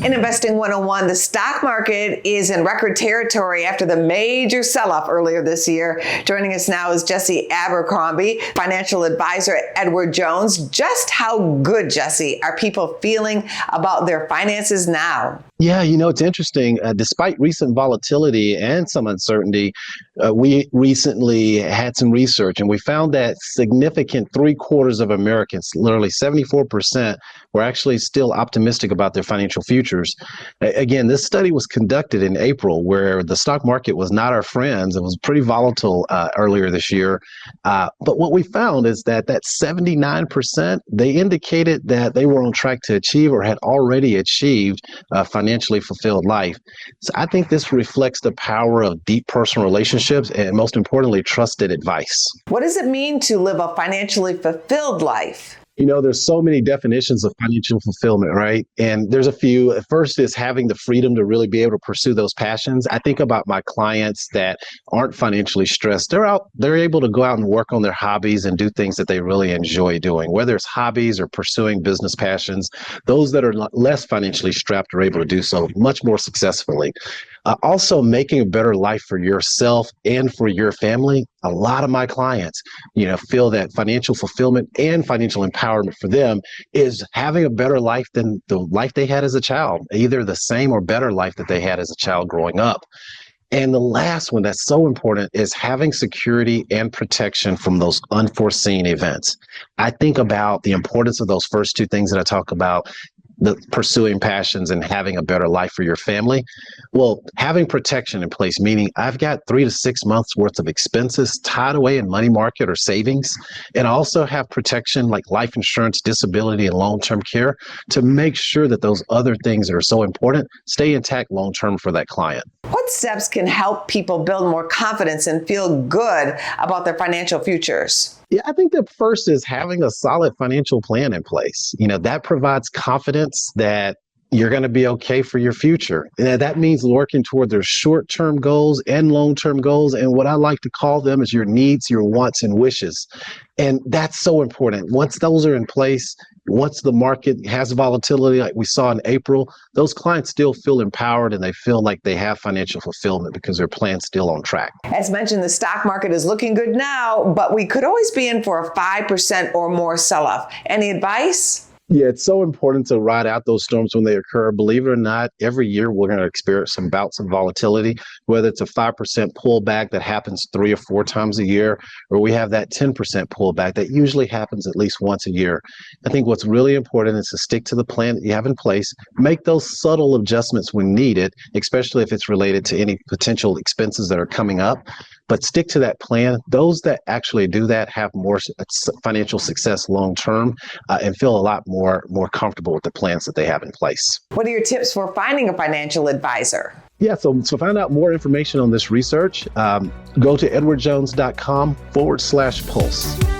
In Investing 101, the stock market is in record territory after the major sell-off earlier this year. Joining us now is Jesse Abercrombie, financial advisor at Edward Jones. Just how good, Jesse, are people feeling about their finances now? Yeah, it's interesting. Despite recent volatility and some uncertainty, we recently had some research and we found that significant 3/4 of Americans, literally 74%, were actually still optimistic about their financial futures. Again, this study was conducted in April where the stock market was not our friends. It was pretty volatile earlier this year. But what we found is that 79%, they indicated that they were on track to achieve or had already achieved financially fulfilled life. So I think this reflects the power of deep personal relationships and, most importantly, trusted advice. What does it mean to live a financially fulfilled life? There's so many definitions of financial fulfillment, right? And there's a few. First is having the freedom to really be able to pursue those passions. I think about my clients that aren't financially stressed. They're able to go out and work on their hobbies and do things that they really enjoy doing, whether it's hobbies or pursuing business passions. Those that are less financially strapped are able to do so much more successfully. Also making a better life for yourself and for your family. A lot of my clients, feel that financial fulfillment and financial empowerment for them is having a better life than the life they had as a child, either the same or better life that they had as a child growing up. And the last one that's so important is having security and protection from those unforeseen events. I think about the importance of those first two things that I talk about, the pursuing passions and having a better life for your family. Well, having protection in place, meaning I've got 3 to 6 months worth of expenses tied away in money market or savings, and also have protection like life insurance, disability, and long-term care to make sure that those other things that are so important stay intact long-term for that client. What steps can help people build more confidence and feel good about their financial futures? Yeah, I think the first is having a solid financial plan in place. That provides confidence that you're going to be okay for your future. And that means working toward their short-term goals and long-term goals. And what I like to call them is your needs, your wants, and wishes. And that's so important. Once those are in place, once the market has volatility like we saw in April, those clients still feel empowered and they feel like they have financial fulfillment because their plan's still on track. As mentioned, the stock market is looking good now, but we could always be in for a 5% or more sell-off. Any advice? Yeah, it's so important to ride out those storms when they occur. Believe it or not, every year we're going to experience some bouts of volatility, whether it's a 5% pullback that happens 3 or 4 times a year, or we have that 10% pullback that usually happens at least once a year. I think what's really important is to stick to the plan that you have in place, make those subtle adjustments when needed, especially if it's related to any potential expenses that are coming up. But stick to that plan. Those that actually do that have more financial success long term and feel a lot more comfortable with the plans that they have in place. What are your tips for finding a financial advisor? Yeah, so find out more information on this research, go to edwardjones.com/pulse.